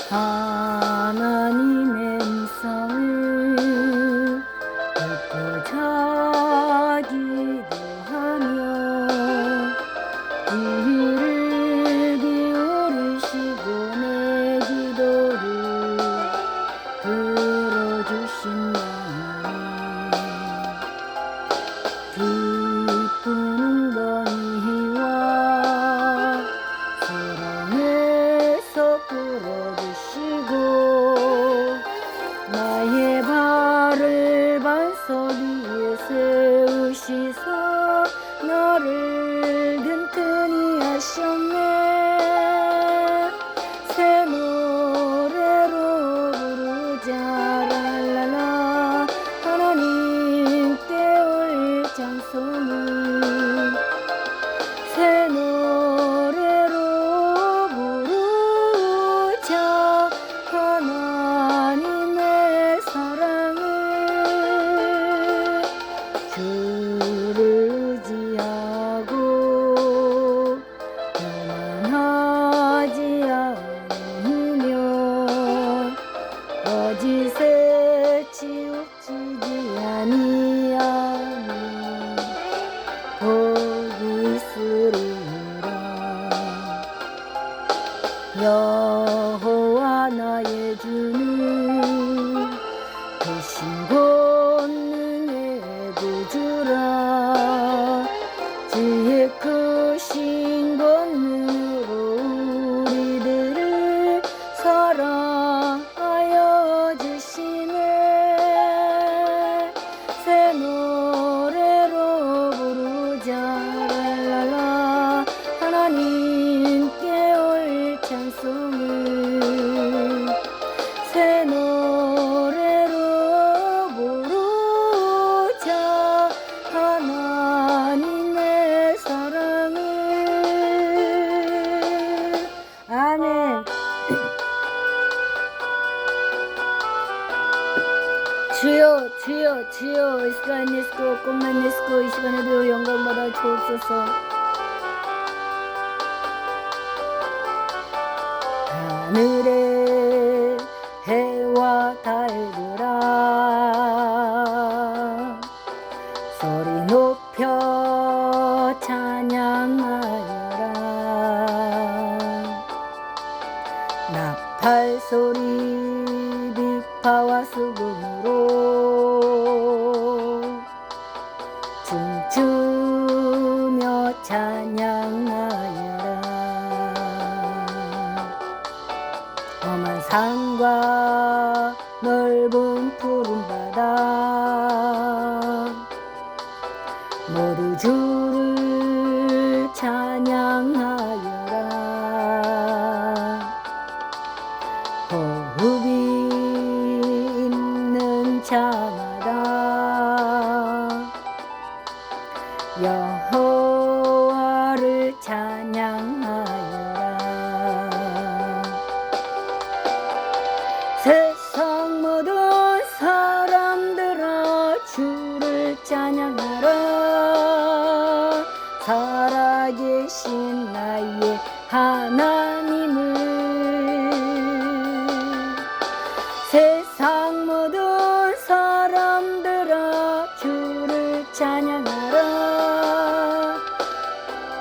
하나님의 음성을 듣고 자기도 하며 귀를 기울이시고 내 기도를 들어주신 하나님, 기쁜 웅덩이와 사랑에서 끌어주시고 나의 발을 반석 위에 세우시사 나를 든든히 하셨네. 새 노래로 부르자 랄랄라 하나님께 올 찬송을. 새 노래로 부르자 하나님의 사랑을. 주를 의지하고 교만하지 않으면 거짓에 치우치지 아니하면 복이 있으리라. 여호와 나의 주는 크신 권능의 구주라. 지혜 크신 권능으로 우리들을 사랑하여 주시네. 새 노래로 부르자 랄랄라 하나님께 올 찬송을. 새 노래로 부르자 하나님의 사랑을. 아멘. 주여 주여 주여, 이 시간 내시고 꿈만 내시고 이 시간에도 영광받아 주옵소서. 하늘에 해와 달들아 소리 높여 찬양하여라. 나팔 소리 비파와 수금으로 춤추며 찬양하여라. 험한 산과 넓은 푸른 바다 모두 주를 찬양하여라. 호흡이 있는 자마다 여호와를 찬양하여라. 세상 모든 사람들아 주를 찬양하라. 살아계신 나의 하나님을. 세상 모든 사람들아 주를 찬양하라.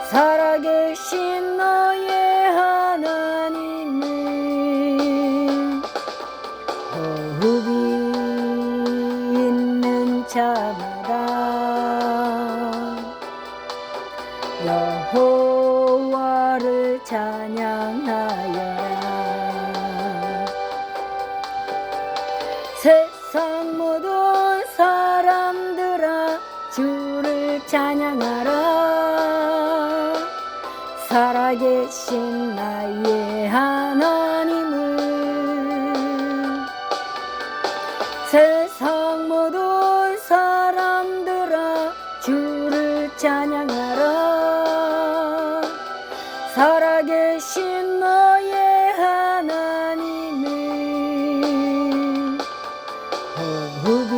살아계신 너의 하나님을. 호흡이 있는 자마다 여호와를 찬양하여라. 세상 모든 사람들아 주를 찬양하라. 살아계신 나의 하나님을. 세상 모든 사람들아 주를 찬양하라. 살아계신 너의 하나님을. 호흡이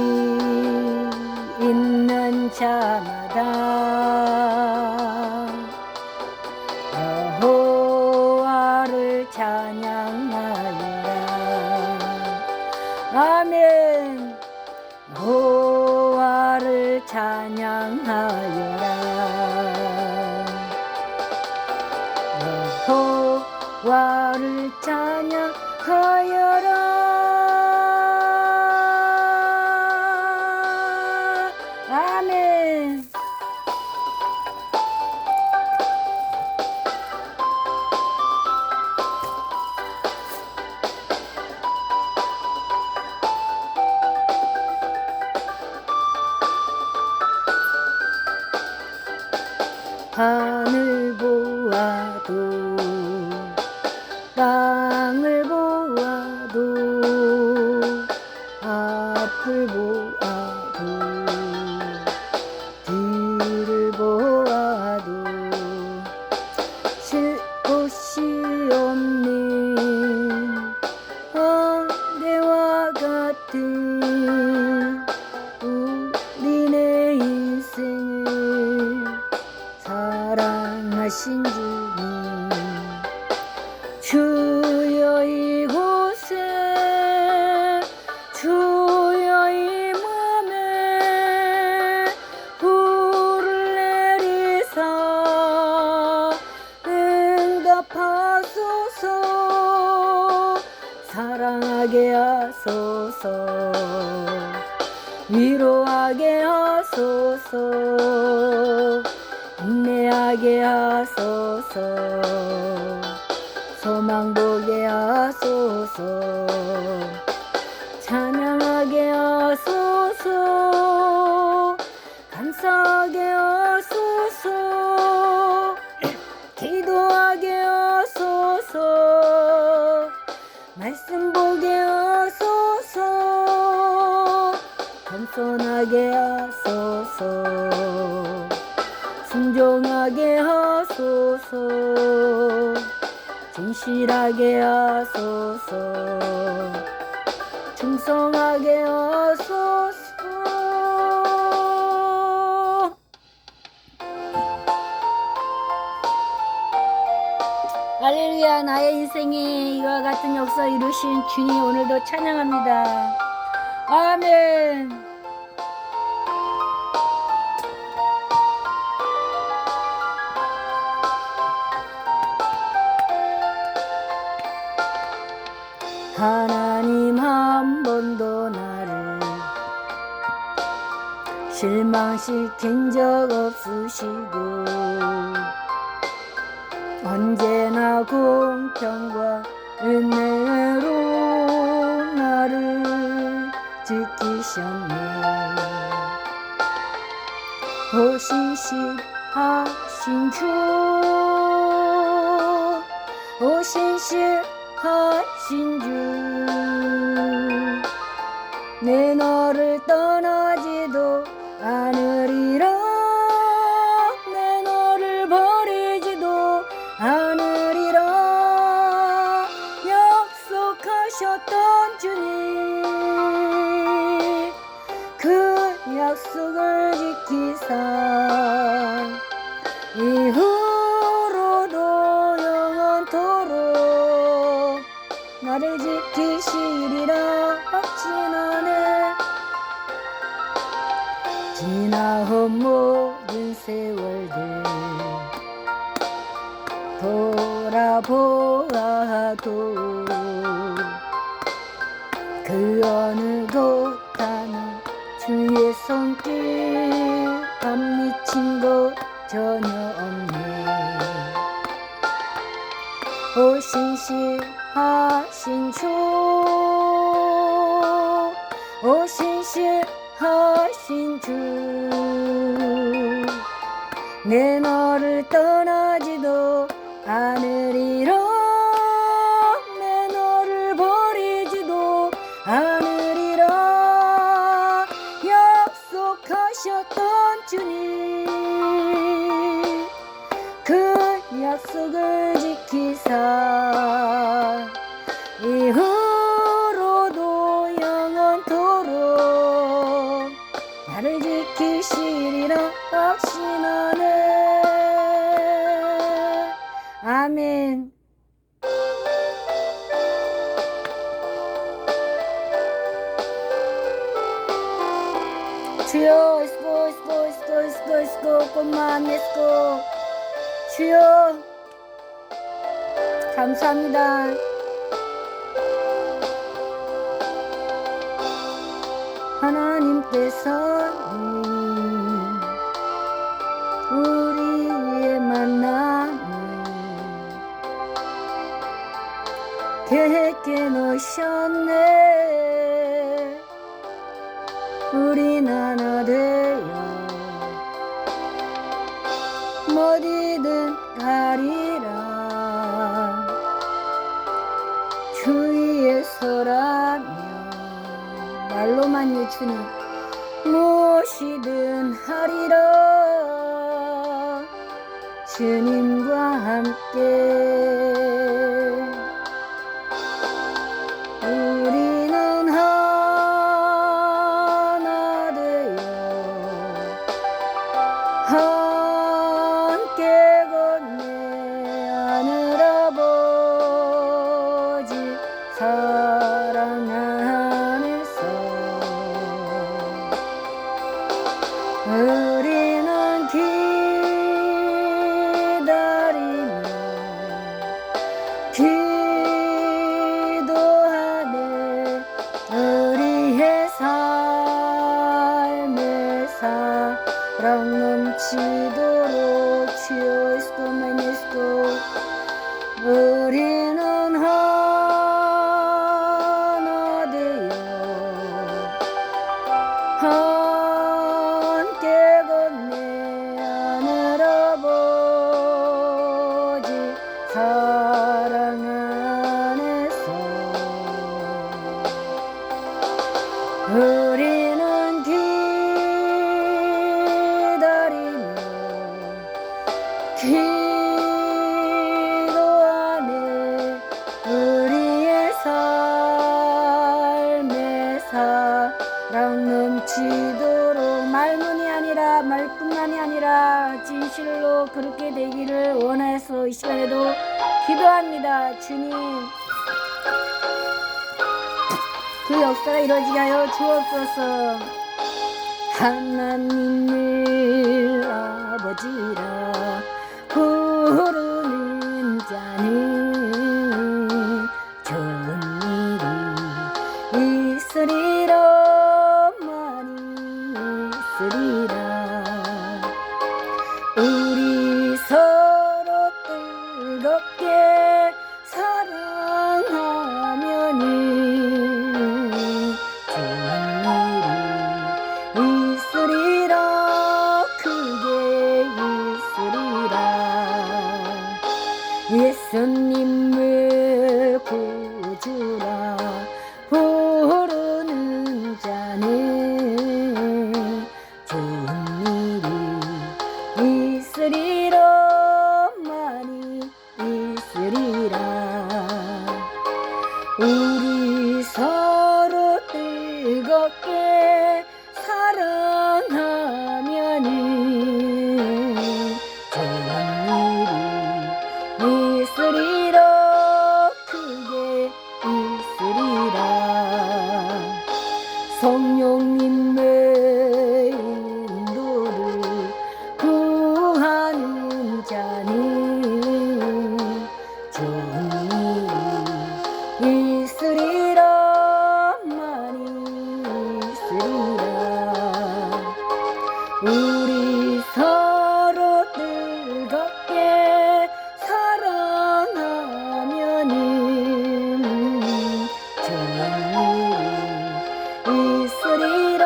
있는 자마다 여호와를 찬양하여라. 여호와를 찬양하여라. 아멘. 하늘 보아도 땅을 보아도 앞을 보아도 뒤를 보아도 쉴 곳이 없는 어제와 같은 우리네 인생을 사랑하신 주님, 주여 이곳에 주여 이 맘에 불을 내리사 응답하소서. 사랑하게 하소서. 위로하게 하소서. 인내하게 하소서. 소망 보게 하소서. 찬양하게 하소서. 감사하게 하소서. 기도하게 하소서. 말씀 보게 하소서. 겸손하게 하소서. 순종하게 하소서. 진실하게 하소서. 충성하게 하소서. 할렐루야. 나의 인생에 이와 같은 역사 이루신 주님 오늘도 찬양합니다. 아멘. 하나님 한 번도 나를 실망시킨 적 없으시고 언제나 공평과 은혜로 나를 지키셨네. 오신실하신 주, 오신실하신 주, 내 너를 떠나지도 않으리라. 내 너를 버리지도 않으리라. 약속하셨던 주님, 그 약속을 지키사 이후로도 영원토록 나를 지키시리라 확신하네. 지나온 모든 세월들 돌아보아도 그 어느 곳 하나 주의 손길 안 미친 곳 전혀 없네. 오신실하신 주, 오신실하신 주, 내 너를 떠나지도 않으리라. 내 너를 버리지도 않으리라. 약속하셨던 주님, 그 약속을 지키사 이후로도 영원토록 나를 지키시리라 확신하네. 아멘. 주여, 있고, 꽃만 있고, 주여, 감사합니다. 하나님께서는 우리의 만남을 계획해 놓으셨네. 우린 하나 되어 어디든 가리라. 주위에 서라면 말로만 주님 무엇이든 하리라. 주님과 함께 우리는 하나 되어 함께 걷네. 하늘 아버지 사랑 안에서 우리는 기다리며 기도하네. 우리의 삶의 사랑 넘치도록 주여 있고 많이 있고. 우리는 하나 되어 함께 걷네. 하늘 아버지 사랑 안에서 우리는 기다리며 기도하네. 우리의 삶의 사랑 넘치도록 말문이 아니라 말뿐만이 아니라 진실로 그렇게 되기를 원해서 이 시간에도 기도합니다. 주님 그 역사가 이루어지게 하여 주옵소서. 하나님을 아버지라 부르는 자는 좋은 일이 있으리라. 많이 있으리라. 우리 서로 뜨겁게 사랑하면은 좋은 일이 있으리라. 크게 있으리라. 예수님을 구주라 부르는 자는 좋은 일이 있으리라. 많이 있으리라. 우리 서로 뜨겁게 사랑하면은 좋은 일이 있으리라. 크게 있으리라. 성령님의 인도를 구하는 자는 좋은 일이 있으리라. 많이 있으리라. 우리 서로 뜨겁게 사랑하면은 좋은 일이 있으리라.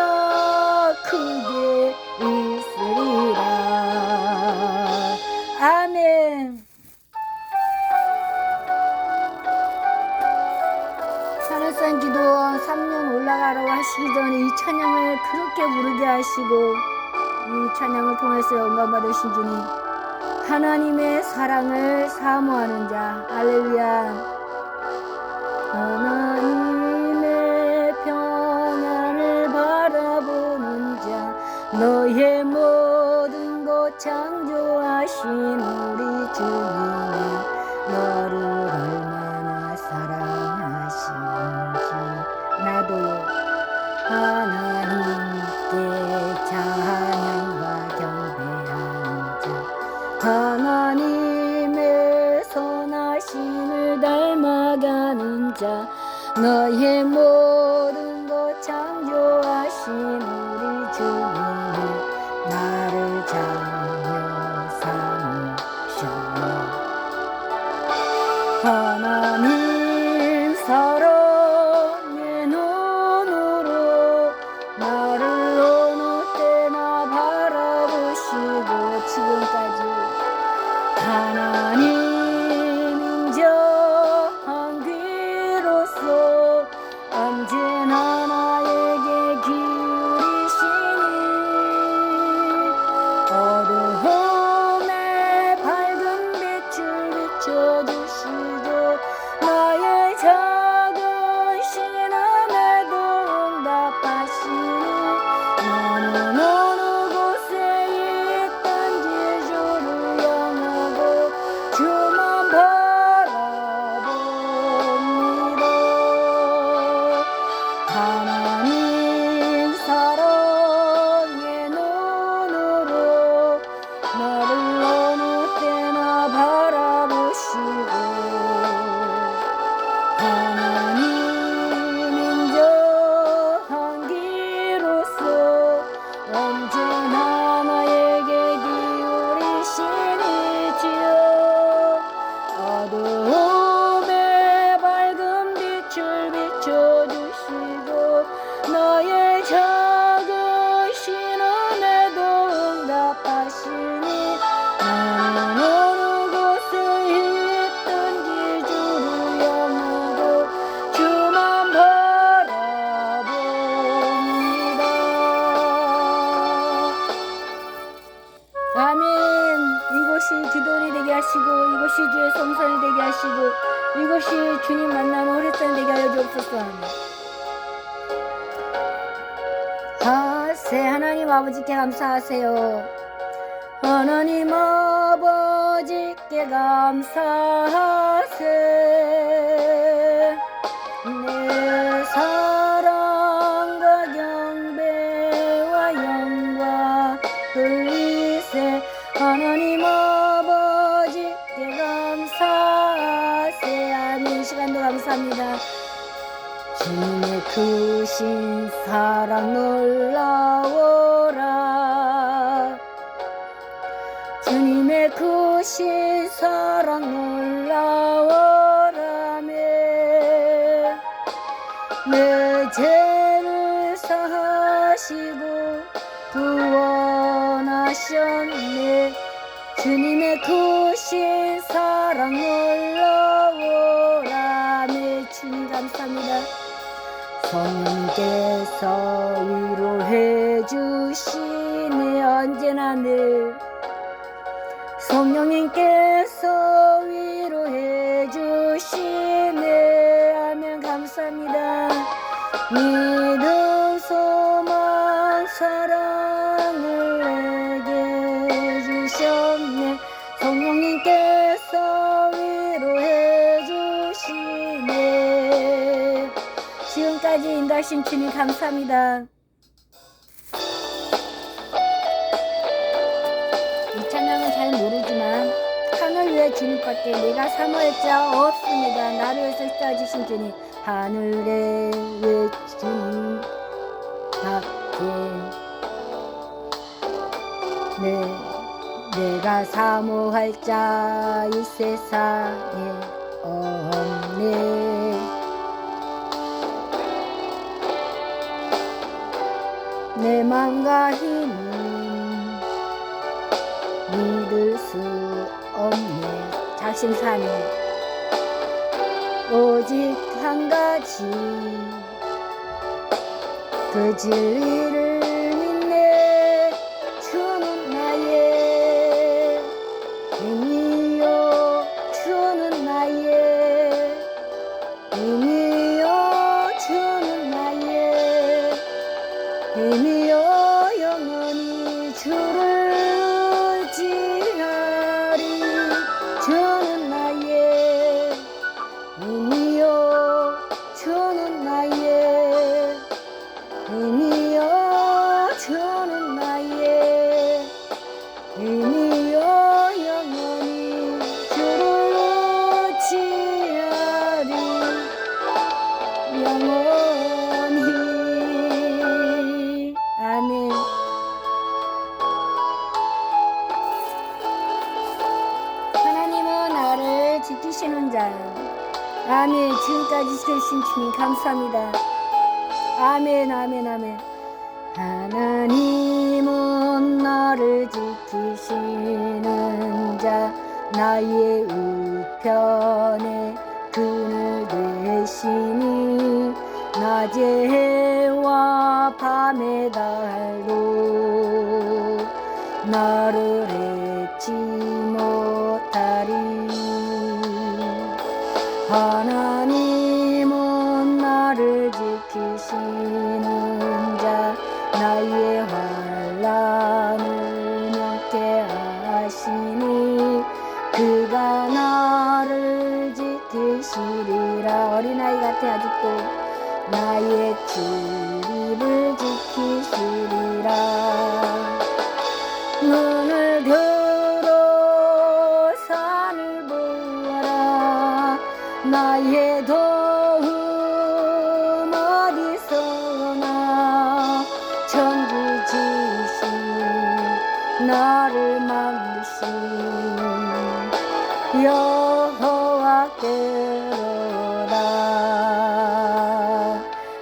크게 있으리라. 아멘. 하늘산 기도 3년 올라가라고 하시기 전에 이 찬양을 그렇게 부르게 하시고 이 찬양을 통해서 영광 받으신 주님 하나님의 사랑을 사모하는 자 할렐루야. 하나님의 평안을 바라보는 자 너의 모든 것 창조하신 우리 주님이 너를 얼마나 사랑하신지 나도요. 하나님께 찬양과 경배하는 자 하나님의 선하심을 너의 모든 것 창조하신 우리 주님이 나를 자녀 삼으셨네. 하나님 사랑의 눈으로 나를 어느 때나 바라보시고 지금까지 하나님 인정한 귀로서 언제나 나에게 기울이시니 어두움에 밝은 빛을 비춰주시고 나의 작은 신음에도 응답하시니 나는 어느 곳에 있던지 주를 향하고 주만 바라봅니다. 하나님 사랑의 눈으로 나를 어느 때나 바라보시고 하나님 인정한 기로서 언제나 나에게 기울이시니 주여 어두움에 밝은 빛을 비춰주시고 나의 작은 신음에도 응답하시니 나는 어느 곳에 있든지 주를 향하고 주만 바라봅니다. 아멘. 이곳이 기도원이 되게 하시고 이곳이 주의 성산이 되게 하시고 이곳이 주님 만나는 오랫산 되게 하여 주옵소서. 하세 하나님 아버지께 감사하세요. 하나님 아버지께 감사하세. 내 사랑과 경배와 영광 돌리세. 하나님 아버지께 감사하세. 아멘. 이 시간도 감사합니다. 주님의 크신 사랑 놀라워라. 주님의 크신 사랑 놀라워라며 내 죄를 사하시고 구원하셨네. 주님의 크신 사랑 놀라워라며 주님 감사합니다. 성령께서 위로해 주시네. 언제나 늘 성령님께서 위로해 주시네. 아멘. 감사합니다. 믿음 소망 사랑을 내게 주셨네. 성령님께서 위로해 주시네. 지금까지 인도하신 주님 감사합니다. 이 찬양은 잘 모르지만 하늘 위에 주님밖에 내가 사모할 자 없습니다. 나를 위해서 떠주신 주님 하늘에 위에 주님밖에 내가 사모할 자 이 세상에 없네. 내 맘과 힘은 믿을 수 없네. 작심삼일 오직 한 가지 그 진리를 믿네. 주는 나의 힘이요 주는 나의 힘이요 주는 나의 힘이여 영원히 주를 지하리. 주는 나의 힘이여 주는 나의 힘이여 지키시는 자. 아멘. 지금까지 계신 주님 감사합니다. 아멘 아멘 아멘. 하나님은 나를 지키시는 자, 나의 우편에 그늘 되시니 낮의 해와 밤의 달도 나를 잊지 못하리. 하나님은 나를 지키시는 자, 나의 환난을 명쾌하시니 그가 나를 지키시리라. 어린아이 같아 아직도. 나의 출입을 지키시리라. 눈을 들어 산을 보아라. 나의 도움 어디서나. 천지 지으신 나를 만드신 여호와께로다.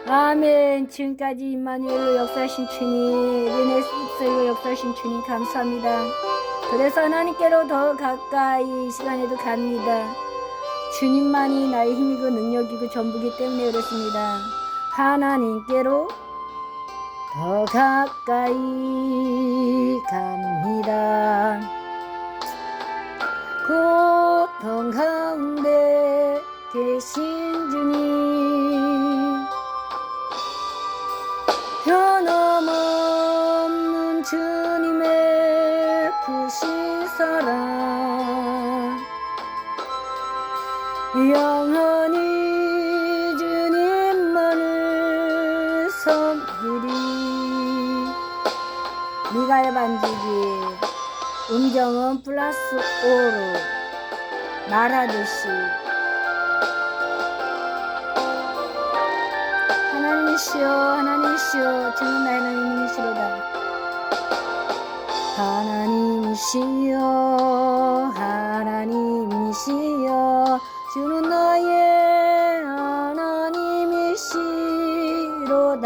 아멘. 지금까지 임마누엘로 역사하신 주님, 르네스로 역사하신 주님 감사합니다. 그래서 하나님께로 더 가까이 이 시간에도 갑니다. 주님만이 나의 힘이고 능력이고 전부기 때문에 그렇습니다. 하나님께로 더 가까이 갑니다. 고통 가운데 계신 주님, 변함없는 주님의 크신 사랑, 영원히 주님만을 섬기리. 미가의 반지기 음정은 플러스 5로 말하듯이 하나님이시여 하나님이시여 주는 나의 하나님이시로다. 하나님이시여 하나님이시여 주는 나의 하나님이시로다.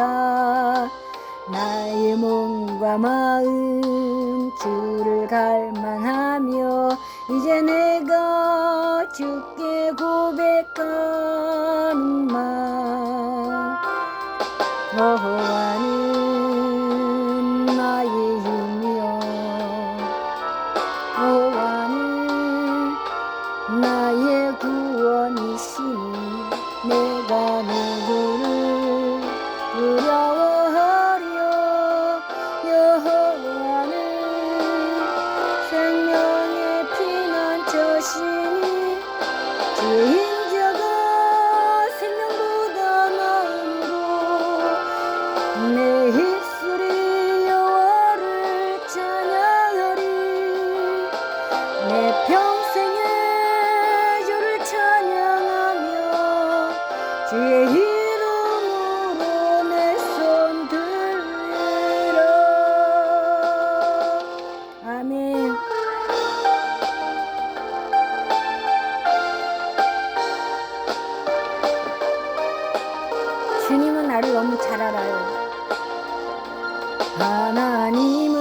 나의 몸과 마음 주를 갈망하며 이제 내가 주께 고백하는 말. 여호와는 나의 힘이여 여호와는 나의 구원이시니 내가 누구를 두려워하리요. 여호와는 생명의 피난처시니 주의 인자가 생명보다 나음으로 내 입술이 여호와를 찬양하리. 내 평생에 주를 찬양하며 주의 이름으로 내 손 들리라. 아멘. 주님은 나를 너무 잘 알아요. 하나님은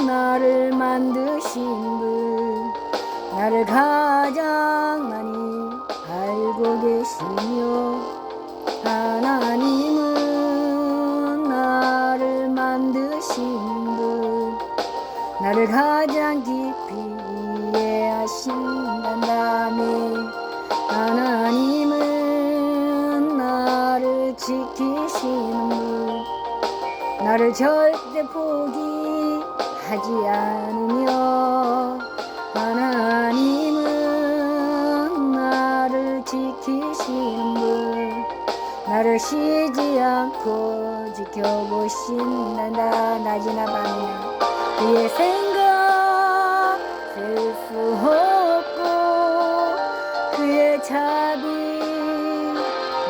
나를 만드신 분, 나를 가장 많이 알고 계시며, 하나님은 나를 만드신 분, 나를 가장 깊이 이해하신다네. 하나님은 나를 지키시는 분, 나를 절대 포기하지 않으며, 하나님은 나를 지키시는 분, 나를 쉬지 않고 지켜보신단다. 낮이나 밤이나 그의 생각 셀 수 없고 그의 자비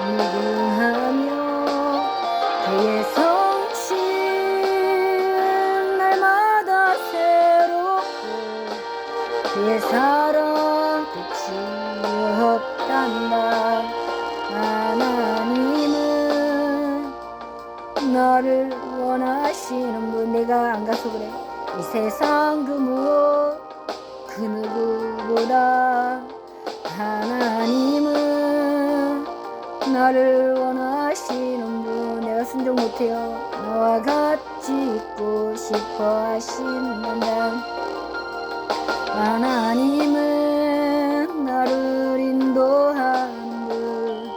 무궁하며 그의 성실 날마다 새롭고 그의 사랑 끝이 없단다. 하나님은 너를 원하시는 분. 내가 안 가서 그래. 이 세상 그 무엇 그 누구보다 하나님은 나를 원하시는 분. 내가 순종 못해요. 너와 같이 있고 싶어 하신단다. 하나님은 나를 인도하는 분.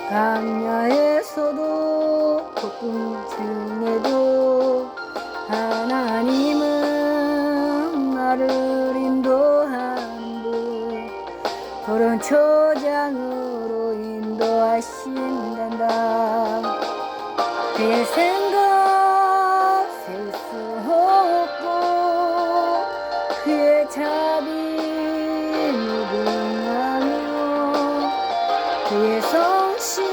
광야에서도 폭풍 중에도 하나님은 나를 인도하는 분. 푸른 초장으로 인도하신단다. 그의 생각 셀 수 없고 그의 자비 무궁하며 그의 성실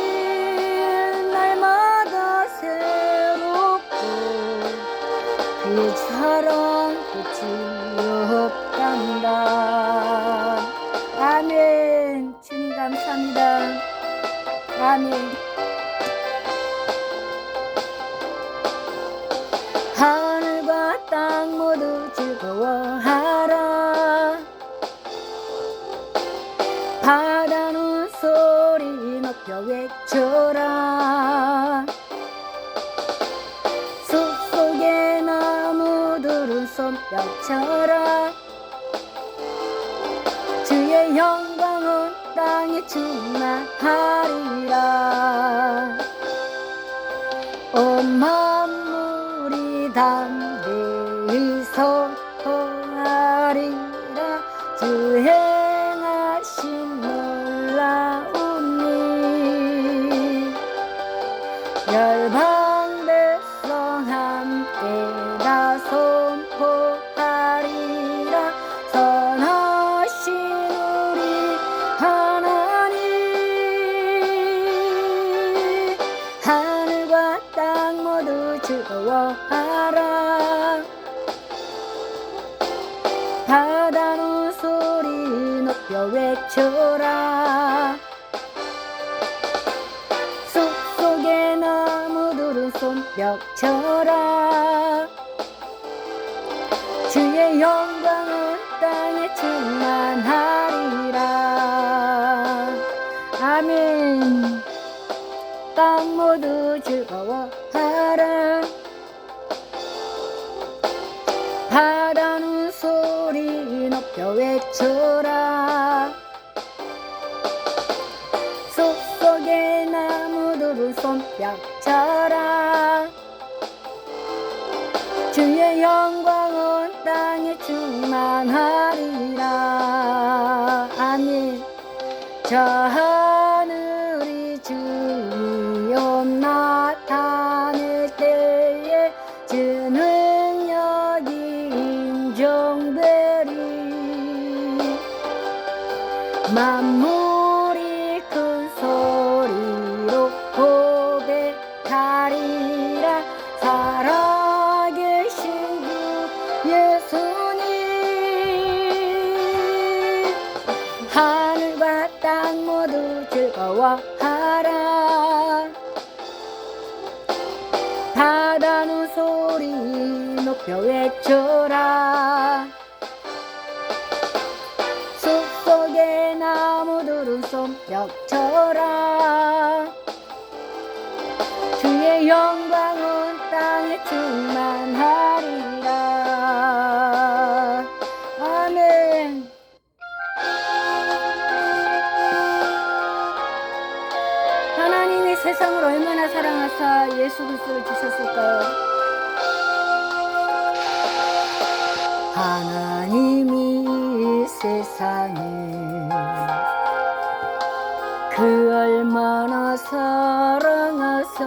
날마다 새롭고 그의 사랑 끝이 없단다. 아멘. 주님 감사합니다. 아멘. 하늘과 땅 모두 즐거워하라. 바다는 소리 높여 외쳐라. 숲속의 나무들은 손뼉쳐라. 주의 영광은 땅에 충만하리라. 온 만물이 담대히 선포하리라. 주 행하신 놀라운 일. 열방 백성 함께 다 선포하리라. 선하신 우리 하나님. 하늘과 땅 모두 즐거워하라. 바다는 소리 높여 외쳐라. 숲속의 나무들은 손뼉쳐라. 주의 영광은 땅에 충만하리라. 아멘. 땅 모두 즐거워하라. 바다는 소리 높여 외쳐라. 숲속의 나무들은 손뼉쳐라. 주의 영광은 땅에 충만하리라. 아멘. 저 하늘이 주여 나타낼 때에 주 능력이 인정되리. 만물이 큰 소리로 고백하리라. 살아계신 주 예수님. 하늘과 땅 모두 즐거워하라. 바다는 소리 높여 외쳐라. 숲속의 나무들은 손뼉쳐라. 주의 영광은 땅에 충만하리라. 아멘. 하나님이 세상을 얼마나 사랑하사 예수 그리스도를 주셨을까요? 하나님이 세상에 그 얼마나 사랑하사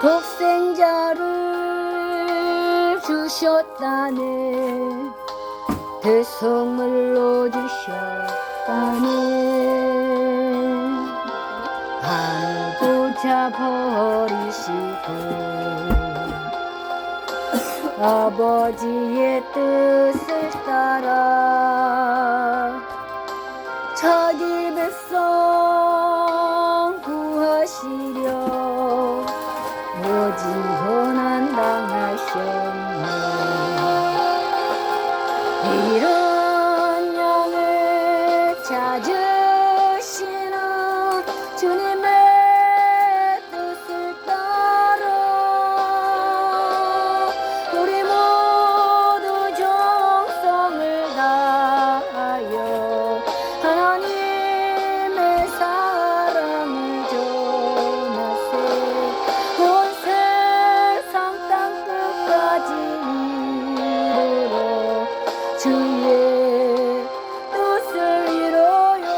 독생자를 주셨다네. 대성물로 주셨다네. 알고자 버리시고 아버지의 뜻을 따라 주의 뜻을 이루요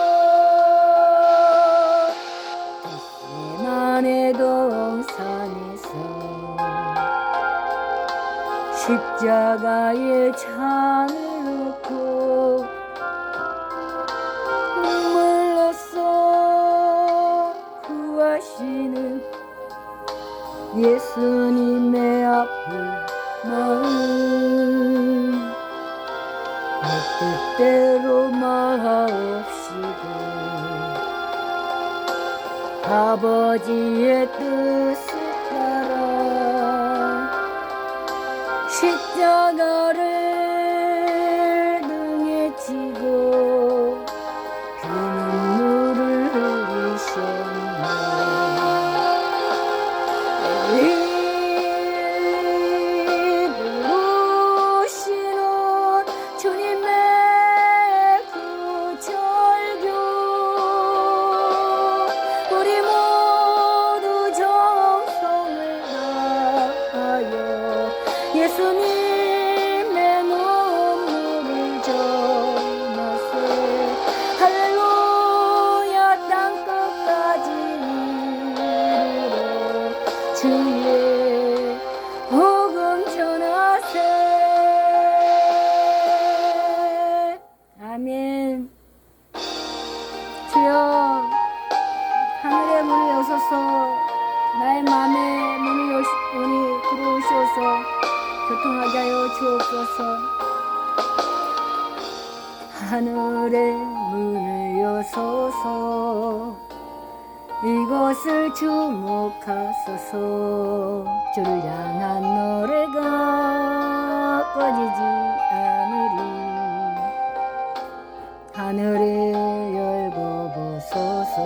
겟세마네 동산에서 십자가에 창을 놓고 눈물로써 구하시는 예수님의 아픈 마음 내 뜻대로 마옵시고 아버지의 뜻을 따라 십자가를 등에 지고 그 눈물을 흘리셨네 부르시는 주님의 구절교 우리 모두 정성을 다하여 예수님의 눈물을 전하세 할렐루야 땅끝까지 이르러 주의 복음 전하세 아멘. 주여 하늘의 문을 여소서 나의 마음의 문을 들어오시어서 교통하게 하여 주옵소서 하늘의 문을 여소서 이것을 주목하소서 주를 향한 노래가 꺼지지 않으리 하늘을 열고 보소서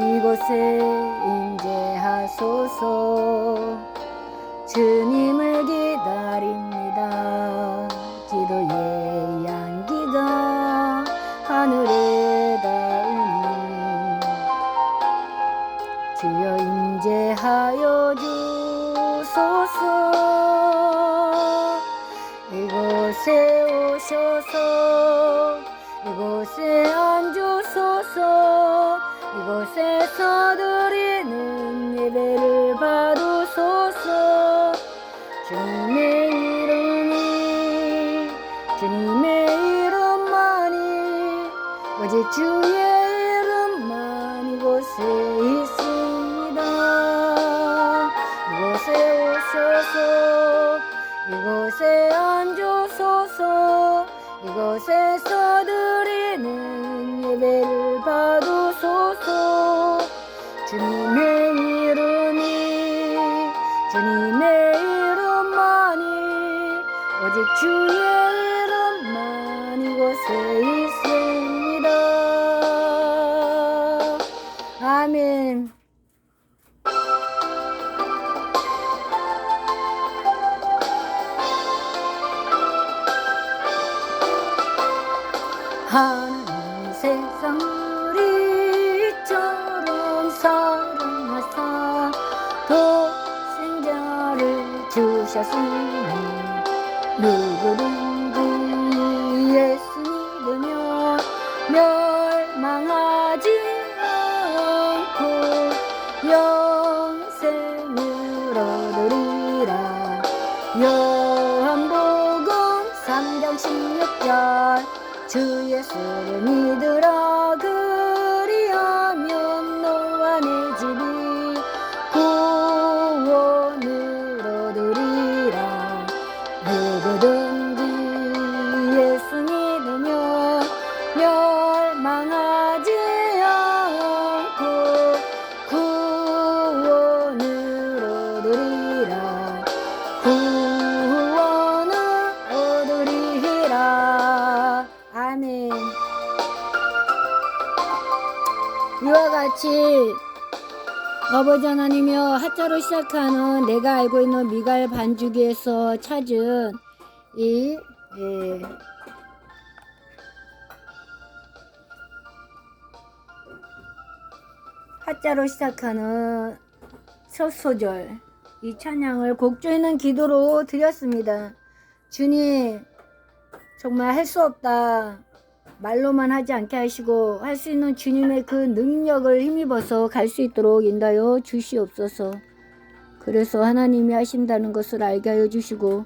이곳에 임재하소서 주님을 기다립니다 기도의 향기가 하늘에 닿으니 주여 임재하여 주소서 이곳에 오셔서 이곳에 앉으소서 이곳에서 드리는 예배를 받으소서 주님의 이름만이 오직 주의 이름만 이곳에 있습니다 이곳에 오셔서 이곳에 앉으소서 이곳에서 드리는 예배를 받으소서 주님의 이름만이 오직 주의 이름만 이곳에 있습니다 아멘. 하나님 세상을 이처럼 사랑하사 독생자를 주셨으니 누구든지 예수 믿으며 멸망하지 않고 영생을 얻으리라 요한복음 3장 16절 주 예수를 믿으라 그리하면 너와 내 집이 구원을 얻으리라 누구든지 예수 믿으며 멸망하지 않고 구원을 얻으리라 구원을 얻으리라 아멘. 이와 같이 아버지 하나님이여 하자로 시작하는 내가 알고 있는 미갈 반주기에서 찾은 이 하자로 시작하는 첫 소절 이 찬양을 곡조 있는 기도로 드렸습니다. 주님, 정말 할 수 없다. 말로만 하지 않게 하시고 할 수 있는 주님의 그 능력을 힘입어서 갈 수 있도록 인도하여 주시옵소서. 그래서 하나님이 하신다는 것을 알게 하여 주시고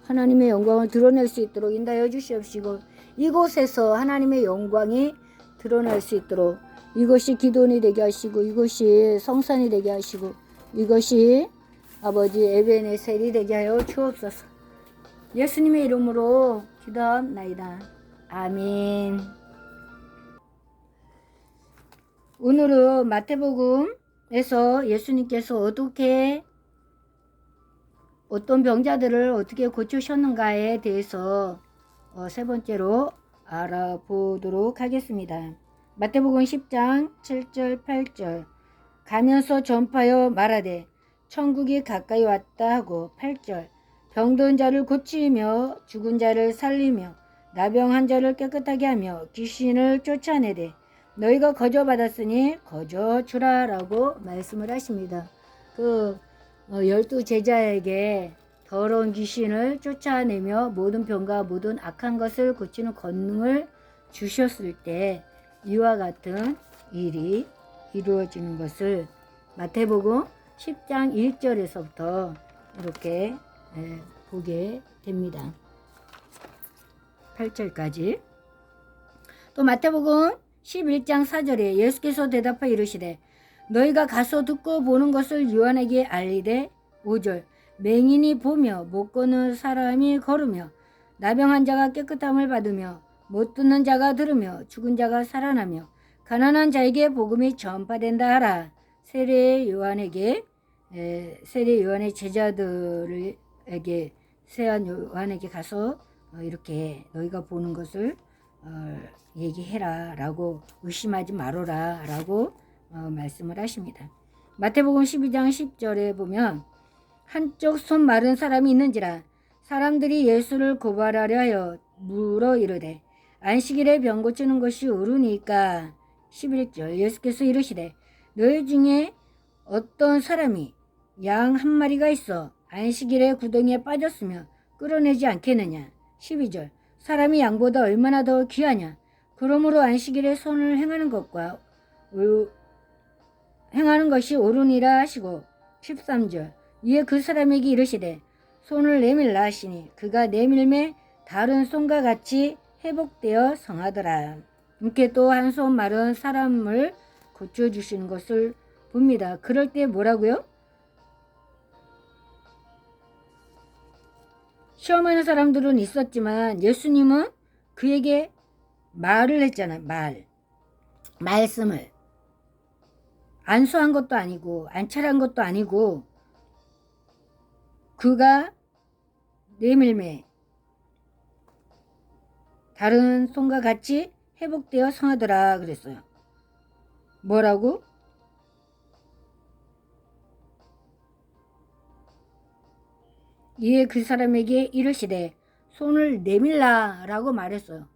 하나님의 영광을 드러낼 수 있도록 인도하여 주시옵시고 이곳에서 하나님의 영광이 드러날 수 있도록 이것이 기도원이 되게 하시고 이것이 성산이 되게 하시고 이것이 아버지 에베네셀이 되게 하여 주옵소서. 예수님의 이름으로 기도합나이다. 아멘. 오늘은 마태복음에서 예수님께서 어떤 병자들을 어떻게 고치셨는가에 대해서 세 번째로 알아보도록 하겠습니다. 마태복음 10장 7절 8절 가면서 전파하여 말하되 천국이 가까이 왔다 하고 8절 병든 자를 고치며 죽은 자를 살리며 나병한 자를 깨끗하게 하며 귀신을 쫓아내되 너희가 거저 받았으니 거저 주라 라고 말씀을 하십니다. 12 제자에게 더러운 귀신을 쫓아내며 모든 병과 모든 악한 것을 고치는 권능을 주셨을 때 이와 같은 일이 이루어지는 것을 마태복음 10장 1절에서부터 이렇게 보게 됩니다. 8절까지. 또 마태복음 11장 4절에 예수께서 대답하여 이르시되 너희가 가서 듣고 보는 것을 요한에게 알리되 5절 맹인이 보며 못 걷는 사람이 걸으며 나병한 자가 깨끗함을 받으며 못 듣는 자가 들으며 죽은 자가 살아나며 가난한 자에게 복음이 전파된다 하라. 세례 요한의 제자들에게 세한 요한에게 가서 이렇게 너희가 보는 것을 얘기해라 라고 의심하지 말아라 라고 말씀을 하십니다. 마태복음 12장 10절에 보면 한쪽 손 마른 사람이 있는지라 사람들이 예수를 고발하려 하여 물어 이르되 안식일에 병 고치는 것이 옳으니까 11절 예수께서 이르시되 너희 중에 어떤 사람이 양 한 마리가 있어 안식일에 구덩이에 빠졌으며 끌어내지 않겠느냐 12절 사람이 양보다 얼마나 더 귀하냐 그러므로 안식일에 손을 행하는 것이 옳으니라 하시고 13절 이에 그 사람에게 이르시되 손을 내밀라 하시니 그가 내밀매 다른 손과 같이 회복되어 성하더라. 이렇게 또 한 손 마른 사람을 고쳐주시는 것을 봅니다. 그럴 때 뭐라고요? 시험하는 사람들은 있었지만 예수님은 그에게 말을 했잖아요. 말씀을 안수한 것도 아니고 안찰한 것도 아니고 그가 내밀매 다른 손과 같이 회복되어 성하더라 그랬어요. 뭐라고? 이에 그 사람에게 이르시되 손을 내밀라 라고 말했어요.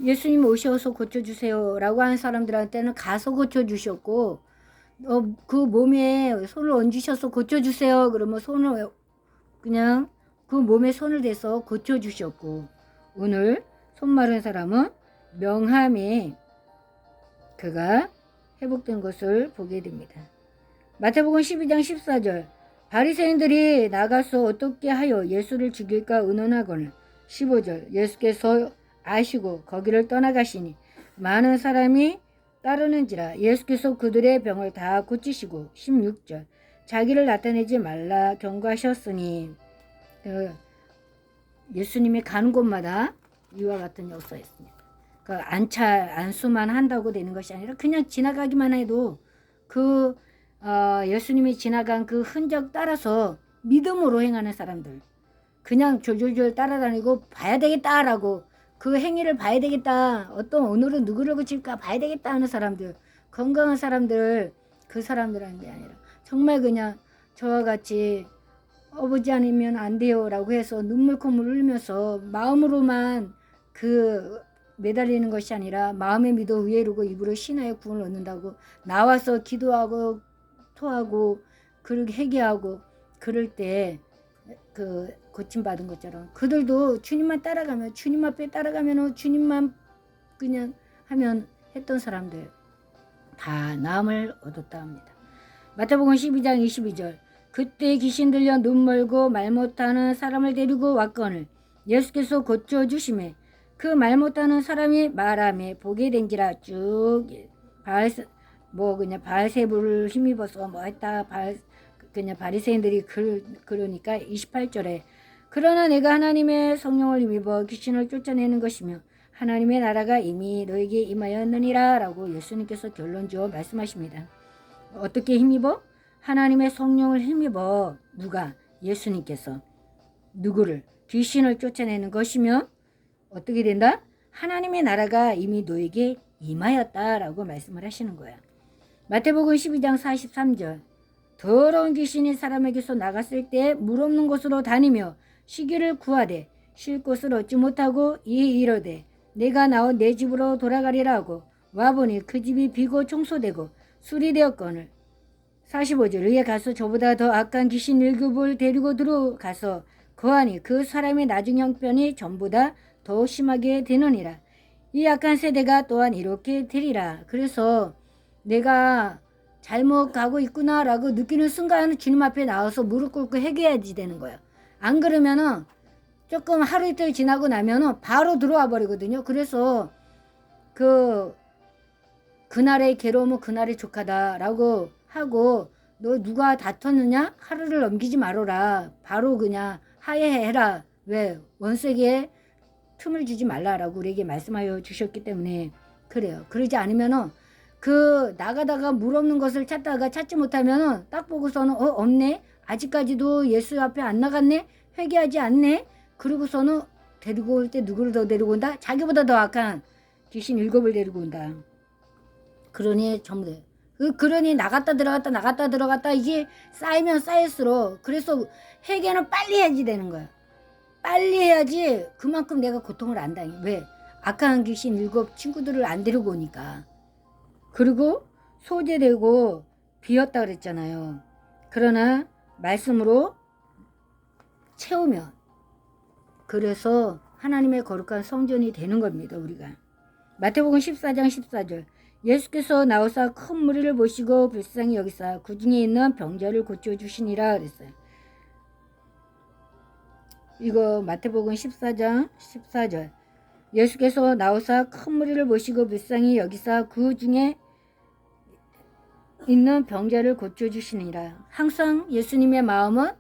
예수님 오셔서 고쳐주세요 라고 하는 사람들한테는 가서 고쳐주셨고 그 몸에 손을 얹으셔서 고쳐주세요 그러면 손을 그냥 그 몸에 손을 대서 고쳐주셨고 오늘 손 마른 사람은 명함에 그가 회복된 것을 보게 됩니다. 마태복음 12장 14절 바리새인들이 나가서 어떻게 하여 예수를 죽일까 의논하거늘 15절 예수께서 아시고 거기를 떠나가시니 많은 사람이 따르는지라 예수께서 그들의 병을 다 고치시고 16절 자기를 나타내지 말라 경고하셨으니 예수님이 가는 곳마다 이와 같은 역사였습니다. 안수만 한다고 되는 것이 아니라 그냥 지나가기만 해도 예수님이 지나간 그 흔적 따라서 믿음으로 행하는 사람들 그냥 졸졸졸 따라다니고 봐야 되겠다라고 그 행위를 봐야 되겠다 오늘은 누구를 고칠까 봐야 되겠다 하는 사람들 건강한 사람들 그 사람들하는 게 아니라 정말 그냥 저와 같이 아버지 아니면 안 돼요 라고 해서 눈물 콧물 흘리면서 마음으로만 매달리는 것이 아니라 마음에 믿어 의에 이르고 입으로 신하여 구원을 얻는다고 나와서 기도하고 토하고 그렇게 회개하고 그럴 때 그 고침받은 것처럼 그들도 주님만 따라가면, 주님 앞에 따라가면, 주님만 그냥 하면 했던 사람들 다 나음을 얻었다 합니다. 마태복음 12장 22절. 그때 귀신 들려 눈 멀고 말 못하는 사람을 데리고 왔거늘 예수께서 고쳐주심에 그 말 못하는 사람이 말하며 보게 된지라. 쭉 그냥 바알세불을 힘입어서 뭐 했다 그냥 바리새인들이 그러니까 28절에 그러나 내가 하나님의 성령을 힘입어 귀신을 쫓아내는 것이며 하나님의 나라가 이미 너에게 임하였느니라 라고 예수님께서 결론 주어 말씀하십니다. 어떻게 힘입어? 하나님의 성령을 힘입어. 누가? 예수님께서 누구를? 귀신을 쫓아내는 것이며 어떻게 된다? 하나님의 나라가 이미 너에게 임하였다라고 말씀을 하시는 거야. 마태복음 12장 43절. 더러운 귀신이 사람에게서 나갔을 때 물 없는 곳으로 다니며 쉬기를 구하되 쉴 곳을 얻지 못하고 이르되 내가 나온 내 집으로 돌아가리라 하고 와보니 그 집이 비고 청소되고 수리되었거늘. 45절. 의에 가서 저보다 더 악한 귀신 1급을 데리고 들어가서 거하니 그 사람의 나중 형편이 전보다 더 심하게 되느니라. 이 악한 세대가 또한 이렇게 되리라. 그래서 내가 잘못 가고 있구나 라고 느끼는 순간 주님 앞에 나와서 무릎 꿇고 회개해야지 되는 거예요. 안 그러면은 조금 하루 이틀 지나고 나면은 바로 들어와 버리거든요. 그래서 그날의 괴로움은 그날의 족하다라고 하고 너 누가 다퉜느냐? 하루를 넘기지 말아라. 바로 그냥 하해해라. 왜? 원수에게 틈을 주지 말라라고 우리에게 말씀하여 주셨기 때문에 그래요. 그러지 않으면은 나가다가 물 없는 것을 찾다가 찾지 못하면은 딱 보고서는 없네? 아직까지도 예수 앞에 안 나갔네? 회개하지 않네? 그러고서는 데리고 올 때 누구를 더 데리고 온다? 자기보다 더 악한 귀신 7을 데리고 온다. 그러니 전부 다. 그러니 나갔다 들어갔다 이게 쌓이면 쌓일수록 그래서 회개는 빨리 해야지 되는 거야. 빨리 해야지 그만큼 내가 고통을 안 당해. 왜? 악한 귀신 7 친구들을 안 데리고 오니까. 그리고 소재되고 비었다 그랬잖아요. 그러나 말씀으로 채우면 그래서 하나님의 거룩한 성전이 되는 겁니다. 우리가. 마태복음 14장 14절. 예수께서 나오사 큰 무리를 보시고 불쌍히 여기사 그 중에 있는 병자를 고쳐주시니라 그랬어요. 이거 마태복음 14장 14절. 예수께서 나오사 큰 무리를 보시고 불쌍히 여기사 그 중에 있는 병자를 고쳐주시니라. 항상 예수님의 마음은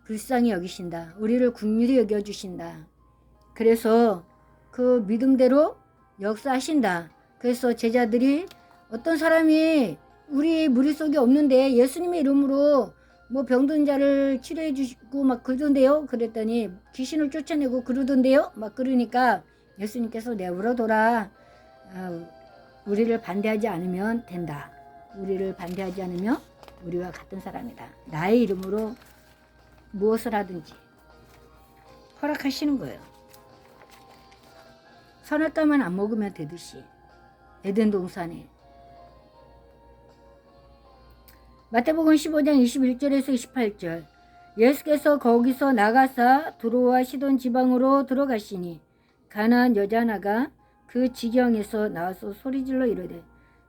불쌍히 여기신다. 우리를 긍휼히 여겨주신다. 그래서 그 믿음대로 역사하신다. 그래서 제자들이 어떤 사람이 우리 무리 속에 없는데 예수님의 이름으로 뭐 병든 자를 치료해 주시고 막 그러던데요. 그랬더니 귀신을 쫓아내고 그러던데요. 막 그러니까 예수님께서 내버려둬라. 우리를 반대하지 않으면 된다. 우리를 반대하지 않으면 우리와 같은 사람이다. 나의 이름으로 무엇을 하든지 허락하시는 거예요. 선악과만 안 먹으면 되듯이 에덴 동산에. 마태복음 15장 21절에서 28절. 예수께서 거기서 나가사 두로와 시돈 지방으로 들어가시니 가나안 여자 하나가 그 지경에서 나와서 소리질러 이르되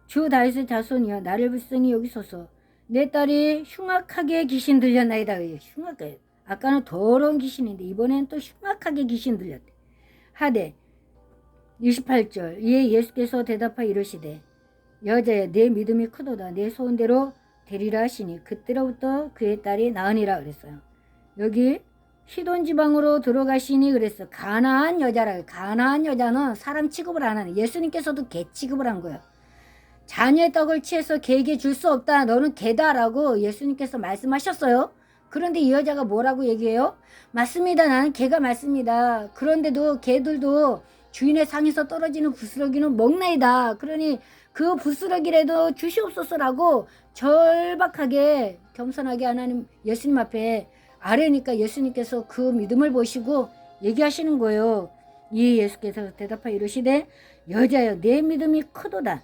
주 다윗의 자손이여 나를 불쌍히 여기소서. 내 딸이 흉악하게 귀신 들렸나이다. 흉악하게. 아까는 더러운 귀신인데 이번엔 또 흉악하게 귀신 들렸대. 하되 28절. 이에 예수께서 대답하여 이르시되 여자야 내 믿음이 크도다. 내 소원대로 되리라 하시니 그때로부터 그의 딸이 나으니라 그랬어요. 여기 시돈 지방으로 들어가시니 그랬어. 가나안 여자라. 가나안 여자는 사람 취급을 안 하는. 예수님께서도 개 취급을 한 거예요. 자녀의 떡을 취해서 개에게 줄 수 없다. 너는 개다라고 예수님께서 말씀하셨어요. 그런데 이 여자가 뭐라고 얘기해요? 맞습니다. 나는 개가 맞습니다. 그런데도 개들도 주인의 상에서 떨어지는 부스러기는 먹나이다. 그러니 그 부스러기라도 주시옵소서라고 절박하게 겸손하게 하나님 예수님 앞에 아뢰니까 예수님께서 그 믿음을 보시고 얘기하시는 거예요. 이 예수께서 대답하여 이르시되 여자여 내 믿음이 크도다.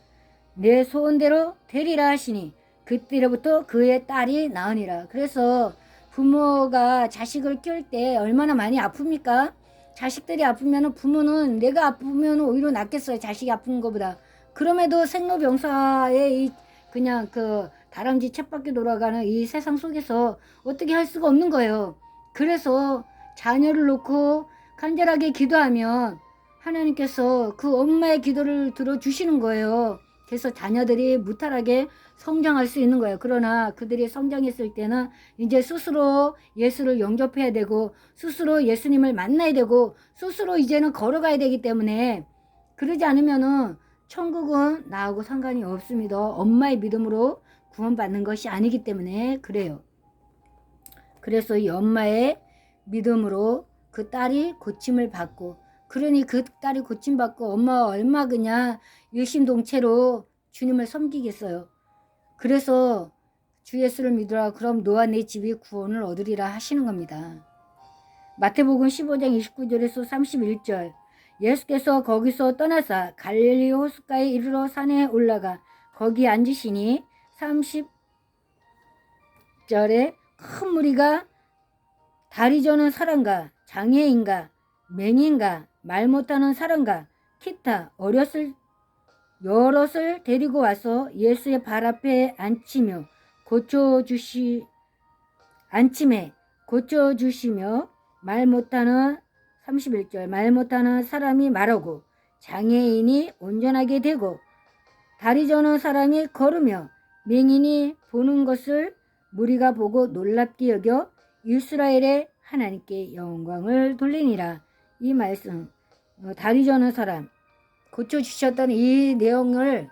내 소원대로 되리라 하시니 그때로부터 그의 딸이 나으니라. 그래서 부모가 자식을 키울 때 얼마나 많이 아픕니까? 자식들이 아프면 부모는 내가 아프면 오히려 낫겠어요. 자식이 아픈 것보다. 그럼에도 생로병사의 이 그냥 그 다람쥐 쳇바퀴 돌아가는 이 세상 속에서 어떻게 할 수가 없는 거예요. 그래서 자녀를 놓고 간절하게 기도하면 하나님께서 그 엄마의 기도를 들어주시는 거예요. 그래서 자녀들이 무탈하게 성장할 수 있는 거예요. 그러나 그들이 성장했을 때는 이제 스스로 예수를 영접해야 되고 스스로 예수님을 만나야 되고 스스로 이제는 걸어가야 되기 때문에 그러지 않으면은 천국은 나하고 상관이 없습니다. 엄마의 믿음으로 구원받는 것이 아니기 때문에 그래요. 그래서 이 엄마의 믿음으로 그 딸이 고침을 받고 그러니 그 딸이 고침받고 엄마가 얼마 그냥 일심동체로 주님을 섬기겠어요. 그래서 주 예수를 믿으라 그럼 너와 내 집이 구원을 얻으리라 하시는 겁니다. 마태복음 15장 29절에서 31절 예수께서 거기서 떠나사 갈릴리 호숫가에 이르러 산에 올라가 거기 앉으시니 30절에 큰 무리가 다리 저는 사람과 장애인과 맹인과 말 못하는 사람과 기타 여럿을 데리고 와서 예수의 발 앞에 앉히며 고쳐주시며 말 못하는 31절 말 못하는 사람이 말하고 장애인이 온전하게 되고 다리 저는 사람이 걸으며 맹인이 보는 것을 무리가 보고 놀랍게 여겨 이스라엘의 하나님께 영광을 돌리니라. 이 말씀 다리 저는 사람 고쳐주셨던 이 내용을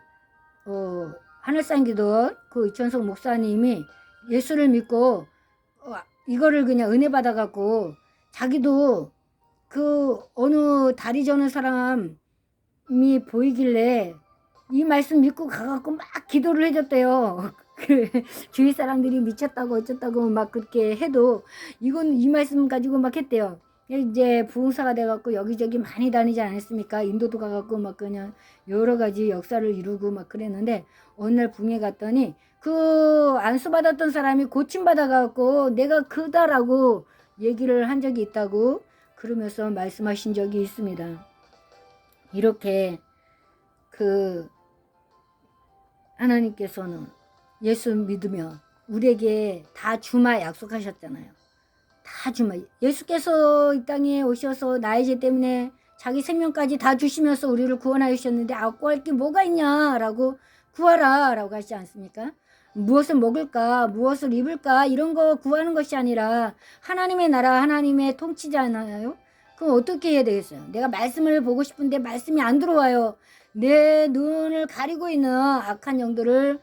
하늘산기도 그 이천석 목사님이 예수를 믿고 이거를 그냥 은혜 받아갖고 자기도 그 어느 다리 저는 사람이 보이길래 이 말씀 믿고 가갖고 막 기도를 해줬대요. 그 주위 사람들이 미쳤다고 어쩌다고 막 그렇게 해도 이건 이 말씀 가지고 막 했대요. 이제 부흥사가 돼갖고 여기저기 많이 다니지 않았습니까? 인도도 가갖고 막 그냥 여러 가지 역사를 이루고 막 그랬는데 어느 날 부흥회 갔더니 그 안수받았던 사람이 고침받아갖고 내가 그다라고 얘기를 한 적이 있다고 그러면서 말씀하신 적이 있습니다. 이렇게 그 하나님께서는 예수 믿으며 우리에게 다 주마 약속하셨잖아요. 다 주마. 예수께서 이 땅에 오셔서 나의 죄 때문에 자기 생명까지 다 주시면서 우리를 구원하셨는데 구할 게 뭐가 있냐라고 구하라 라고 하시지 않습니까? 무엇을 먹을까 무엇을 입을까 이런 거 구하는 것이 아니라 하나님의 나라 하나님의 통치잖아요. 그럼 어떻게 해야 되겠어요? 내가 말씀을 보고 싶은데 말씀이 안 들어와요. 내 눈을 가리고 있는 악한 영들을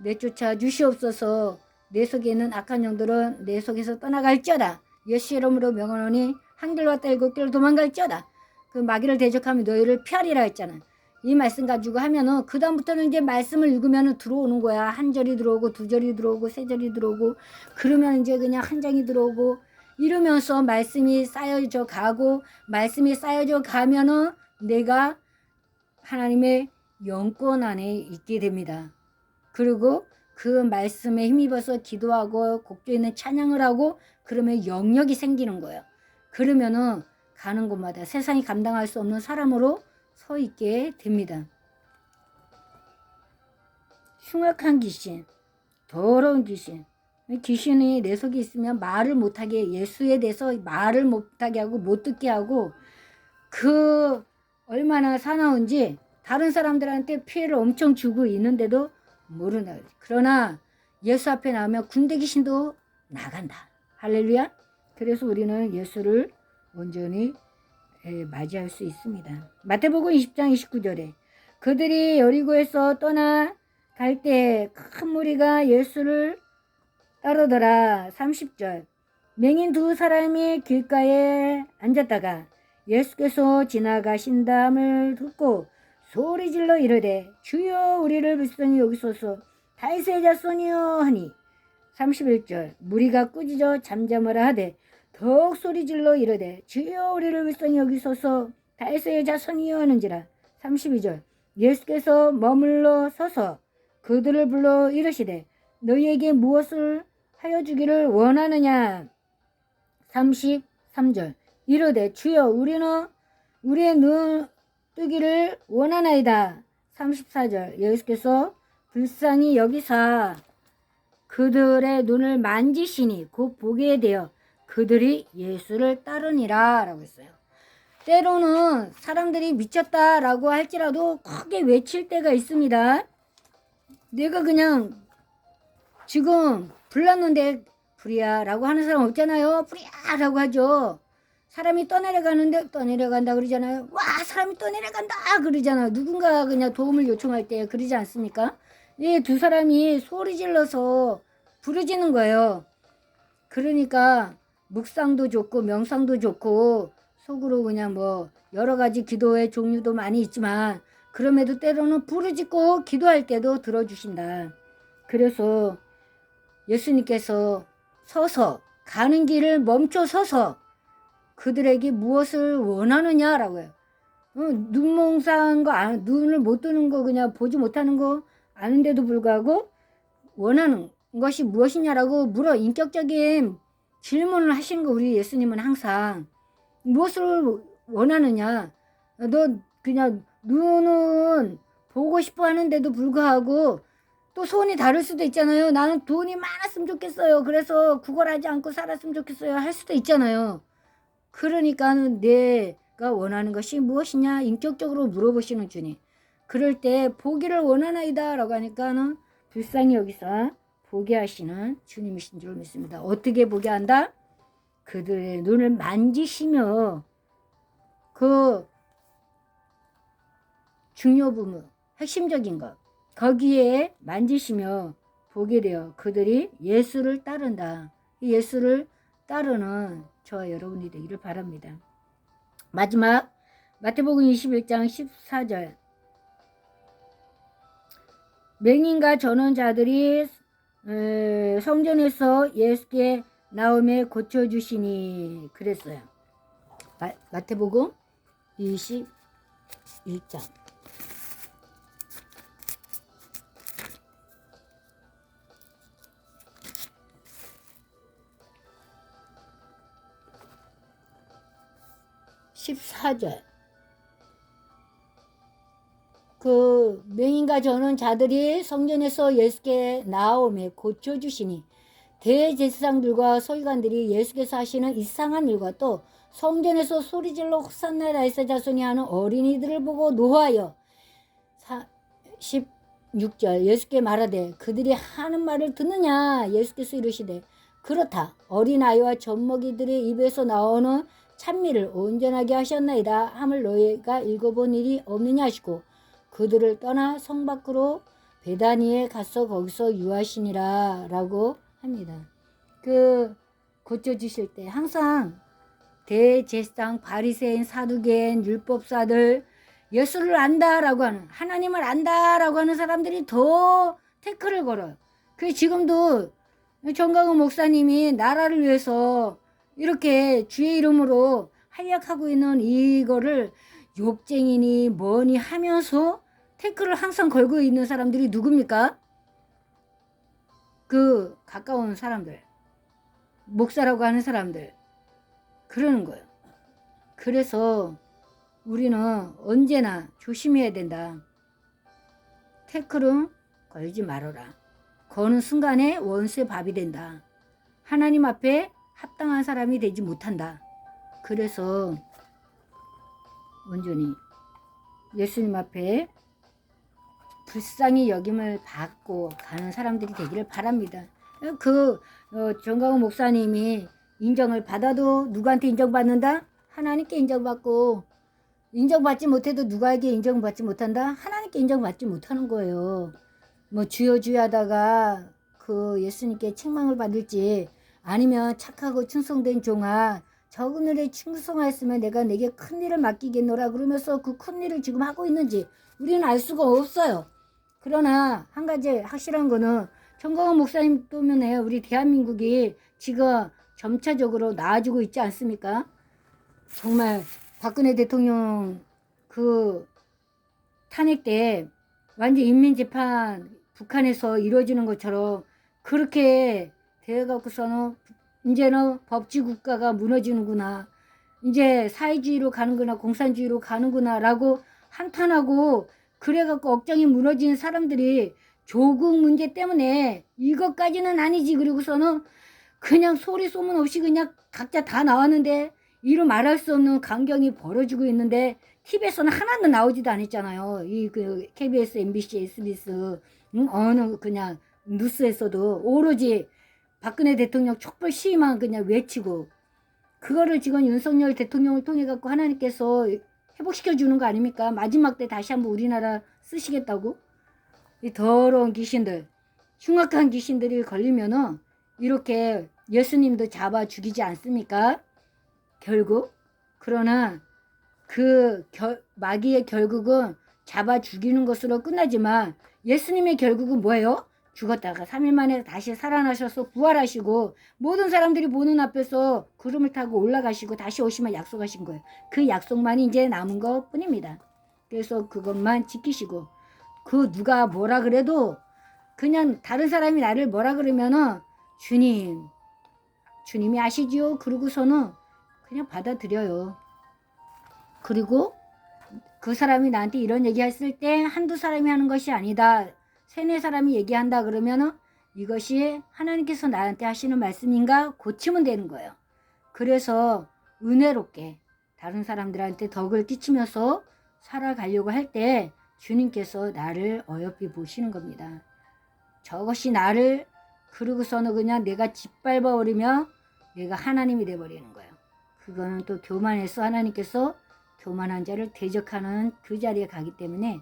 내쫓아 주시옵소서. 내 속에 있는 악한 영들은 내 속에서 떠나갈지어다. 예수 이름으로 명하노니 한길과 일곱 길로 도망갈지어다. 그 마귀를 대적하면 너희를 피하리라 했잖아. 이 말씀 가지고 하면은 그 다음부터는 이제 말씀을 읽으면 들어오는 거야. 한 절이 들어오고 두 절이 들어오고 세 절이 들어오고 그러면 이제 그냥 한 장이 들어오고 이러면서 말씀이 쌓여져 가고 말씀이 쌓여져 가면은 내가 하나님의 영권 안에 있게 됩니다. 그리고 그 말씀에 힘입어서 기도하고 곡조 있는 찬양을 하고 그러면 영역이 생기는 거예요. 그러면은 가는 곳마다 세상이 감당할 수 없는 사람으로 서 있게 됩니다. 흉악한 귀신, 더러운 귀신. 귀신이 내 속에 있으면 말을 못하게 예수에 대해서 말을 못하게 하고 못 듣게 하고 그 얼마나 사나운지 다른 사람들한테 피해를 엄청 주고 있는데도 모르나. 그러나 예수 앞에 나오면 군대 귀신도 나간다. 할렐루야. 그래서 우리는 예수를 온전히 맞이할 수 있습니다. 마태복음 20장 29절에 그들이 여리고에서 떠나갈 때 큰 무리가 예수를 따르더라. 30절 맹인 두 사람이 길가에 앉았다가 예수께서 지나가신다함을 듣고 소리질러 이르되 주여 우리를 불쌍히 여기소서 다윗의 자손이여 하니 31절 무리가 꾸짖어 잠잠하라 하되 더욱 소리질러 이르되 주여 우리를 불쌍히 여기소서 다윗의 자손이여 하는지라. 32절 예수께서 머물러 서서 그들을 불러 이르시되 너희에게 무엇을 하여 주기를 원하느냐. 33절 이르되 주여 우리는 우리의 눈 뜨기를 원하나이다. 34절 예수께서 불쌍히 여기사 그들의 눈을 만지시니 곧 보게 되어 그들이 예수를 따르니라 라고 했어요. 때로는 사람들이 미쳤다 라고 할지라도 크게 외칠 때가 있습니다. 내가 그냥 지금 불났는데 불이야 라고 하는 사람 없잖아요. 불이야 라고 하죠. 사람이 떠내려가는데 떠내려간다 그러잖아요. 와 사람이 떠내려간다 그러잖아요. 누군가 그냥 도움을 요청할 때 그러지 않습니까? 이 두 사람이 소리 질러서 부르짖는 거예요. 그러니까 묵상도 좋고 명상도 좋고 속으로 그냥 뭐 여러 가지 기도의 종류도 많이 있지만 그럼에도 때로는 부르짖고 기도할 때도 들어주신다. 그래서 예수님께서 서서 가는 길을 멈춰 서서 그들에게 무엇을 원하느냐라고 해요. 눈몽상한 거, 눈을 못 뜨는 거, 그냥 보지 못하는 거 아는데도 불구하고 원하는 것이 무엇이냐라고 물어 인격적인 질문을 하시는 거. 우리 예수님은 항상 무엇을 원하느냐. 너 그냥 눈은 보고 싶어 하는데도 불구하고 또 소원이 다를 수도 있잖아요. 나는 돈이 많았으면 좋겠어요. 그래서 구걸하지 않고 살았으면 좋겠어요. 할 수도 있잖아요. 그러니까 내가 원하는 것이 무엇이냐 인격적으로 물어보시는 주님. 그럴 때 보기를 원하나이다 라고 하니까는 불쌍히 여기서 보게 하시는 주님이신 줄 믿습니다. 어떻게 보게 한다? 그들의 눈을 만지시며 그 중요 부분 핵심적인 것 거기에 만지시며 보게 되어 그들이 예수를 따른다. 예수를 따르는 저와 여러분이 되기를 바랍니다. 마지막 마태복음 21장 14절 맹인과 전원자들이 성전에서 예수께 나오매 고쳐주시니 그랬어요. 마태복음 21장 14절 그 맹인과 저는 자들이 성전에서 예수께 나오매 고쳐주시니 대제사장들과 서기관들이 예수께서 하시는 이상한 일과 또 성전에서 소리질러 호산나 다윗의 자손이 하는 어린이들을 보고 노하여 16절 예수께 말하되 그들이 하는 말을 듣느냐. 예수께서 이르시되 그렇다. 어린아이와 젖먹이들의 입에서 나오는 찬미를 온전하게 하셨나이다 함을 너희가 읽어본 일이 없느냐 하시고 그들을 떠나 성 밖으로 베다니에 가서 거기서 유하시니라 라고 합니다. 그 고쳐주실 때 항상 대제사장 바리새인 사두개인 율법사들 예수를 안다라고 하는 하나님을 안다라고 하는 사람들이 더 태클을 걸어요. 그 지금도 정강훈 목사님이 나라를 위해서 이렇게 주의 이름으로 활약하고 있는 이거를 욕쟁이니 뭐니 하면서 태클을 항상 걸고 있는 사람들이 누굽니까? 그 가까운 사람들, 목사라고 하는 사람들 그러는 거예요. 그래서 우리는 언제나 조심해야 된다. 태클은 걸지 말아라. 거는 순간에 원수의 밥이 된다. 하나님 앞에 합당한 사람이 되지 못한다. 그래서 온전히 예수님 앞에 불쌍히 여김을 받고 가는 사람들이 되기를 바랍니다. 정강훈 목사님이 인정을 받아도 누구한테 인정받는다? 하나님께 인정받고 인정받지 못해도 누구에게 인정받지 못한다? 하나님께 인정받지 못하는 거예요. 뭐 주여 주여 하다가 그 예수님께 책망을 받을지 아니면 착하고 충성된 종아 저그늘에 충성하였으면 내가 내게 큰 일을 맡기겠노라 그러면서 그 큰 일을 지금 하고 있는지 우리는 알 수가 없어요. 그러나 한 가지 확실한 거는 정강훈 목사님 때문에 우리 대한민국이 지금 점차적으로 나아지고 있지 않습니까? 정말 박근혜 대통령 그 탄핵 때 완전 인민재판 북한에서 이루어지는 것처럼 그렇게 되어갖고서는 이제는 법치 국가가 무너지는구나, 이제 사회주의로 가는구나, 공산주의로 가는구나 라고 한탄하고, 그래갖고 억장이 무너지는 사람들이 조국 문제 때문에 이것까지는 아니지, 그리고서는 그냥 소리 소문 없이 그냥 각자 다 나왔는데 이루 말할 수 없는 광경이 벌어지고 있는데 TV에서는 하나도 나오지도 않았잖아요. 이 그 KBS, MBC, SBS, 어느 그냥 뉴스에서도 오로지 박근혜 대통령 촛불 시위만 그냥 외치고, 그거를 지금 윤석열 대통령을 통해 갖고 하나님께서 회복시켜 주는 거 아닙니까? 마지막 때 다시 한번 우리나라 쓰시겠다고? 이 더러운 귀신들, 흉악한 귀신들이 걸리면은 이렇게 예수님도 잡아 죽이지 않습니까? 결국. 그러나 그 마귀의 결국은 잡아 죽이는 것으로 끝나지만, 예수님의 결국은 뭐예요? 죽었다가 3일 만에 다시 살아나셔서 부활하시고 모든 사람들이 보는 앞에서 구름을 타고 올라가시고 다시 오시면 약속하신 거예요. 그 약속만이 이제 남은 것 뿐입니다. 그래서 그것만 지키시고, 그 누가 뭐라 그래도 그냥 다른 사람이 나를 뭐라 그러면은 주님이 아시지요? 그러고서는 그냥 받아들여요. 그리고 그 사람이 나한테 이런 얘기 했을 때 한두 사람이 하는 것이 아니다, 세네 사람이 얘기한다 그러면은 이것이 하나님께서 나한테 하시는 말씀인가 고치면 되는 거예요. 그래서 은혜롭게 다른 사람들한테 덕을 끼치면서 살아가려고 할 때 주님께서 나를 어여삐 보시는 겁니다. 저것이 나를, 그러고서는 그냥 내가 짓밟아버리면 내가 하나님이 돼버리는 거예요. 그거는 또 교만해서 하나님께서 교만한 자를 대적하는 그 자리에 가기 때문에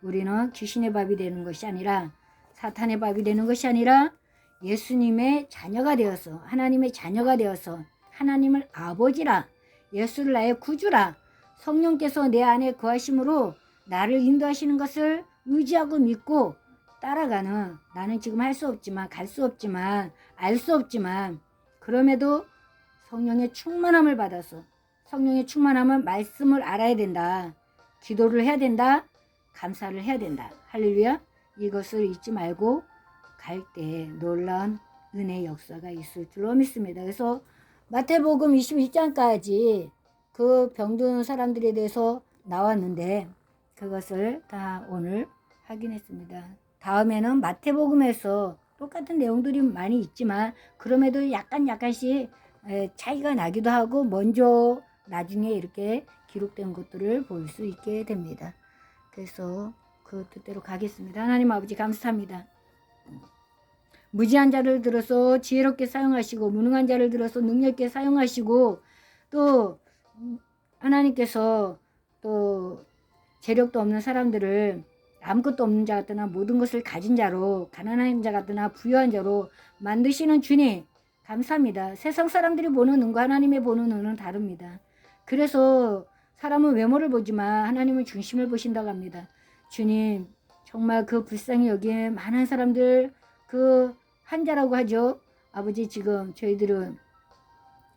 우리는 귀신의 밥이 되는 것이 아니라, 사탄의 밥이 되는 것이 아니라 예수님의 자녀가 되어서, 하나님의 자녀가 되어서 하나님을 아버지라, 예수를 나의 구주라, 성령께서 내 안에 거하심으로 나를 인도하시는 것을 의지하고 믿고 따라가는, 나는 지금 할 수 없지만, 갈 수 없지만, 알 수 없지만, 그럼에도 성령의 충만함을 받아서, 성령의 충만함은 말씀을 알아야 된다, 기도를 해야 된다, 감사를 해야 된다. 할렐루야. 이것을 잊지 말고 갈 때 놀라운 은혜의 역사가 있을 줄로 믿습니다. 그래서 마태복음 21장까지 그 병든 사람들에 대해서 나왔는데 그것을 다 오늘 확인했습니다. 다음에는 마태복음에서 똑같은 내용들이 많이 있지만 그럼에도 약간씩 차이가 나기도 하고 먼저 나중에 이렇게 기록된 것들을 볼 수 있게 됩니다. 그래서 그 뜻대로 가겠습니다. 하나님 아버지 감사합니다. 무지한 자를 들어서 지혜롭게 사용하시고 무능한 자를 들어서 능력있게 사용하시고, 또 하나님께서 또 재력도 없는 사람들을 아무것도 없는 자 같으나 모든 것을 가진 자로, 가난한 자 같으나 부유한 자로 만드시는 주님 감사합니다. 세상 사람들이 보는 눈과 하나님의 보는 눈은 다릅니다. 그래서 사람은 외모를 보지만 하나님은 중심을 보신다고 합니다. 주님, 정말 그 불쌍히 여기에 많은 사람들, 그 환자라고 하죠. 아버지, 지금 저희들은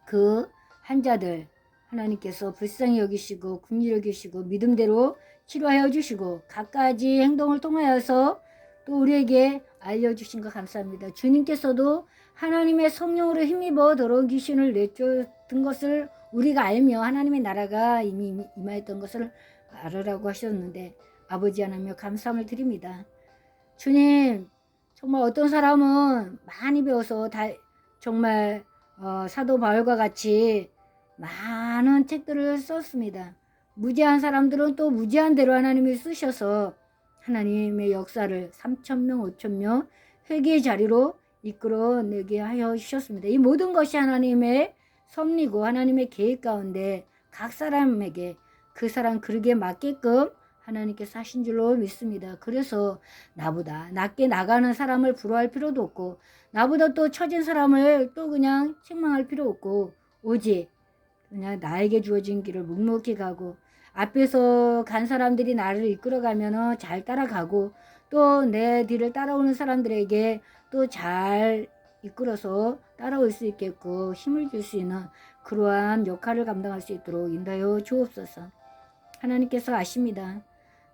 그 환자들 하나님께서 불쌍히 여기시고 긍휼히 여기시고 믿음대로 치료하여 주시고 갖가지 행동을 통하여서 또 우리에게 알려주신 것 감사합니다. 주님께서도 하나님의 성령으로 힘입어 더러운 귀신을 내쫓은 것을 우리가 알며 하나님의 나라가 이미 임하였던 것을 알으라고 하셨는데 아버지 하나님여 감사함을 드립니다. 주님, 정말 어떤 사람은 많이 배워서 정말 사도 바울과 같이 많은 책들을 썼습니다. 무지한 사람들은 또 무지한 대로 하나님이 쓰셔서 하나님의 역사를 3,000명, 5,000명 회개의 자리로 이끌어내게 하여 주셨습니다. 이 모든 것이 하나님의 섭리고 하나님의 계획 가운데 각 사람에게 그 사람 그릇에 맞게끔 하나님께서 하신 줄로 믿습니다. 그래서 나보다 낮게 나가는 사람을 부러워할 필요도 없고 나보다 또 처진 사람을 또 그냥 책망할 필요 없고 오직 그냥 나에게 주어진 길을 묵묵히 가고 앞에서 간 사람들이 나를 이끌어가면 잘 따라가고 또 내 뒤를 따라오는 사람들에게 또 잘 이끌어서 따라올 수 있겠고 힘을 줄 수 있는 그러한 역할을 감당할 수 있도록 인도하여 주옵소서. 하나님께서 아십니다.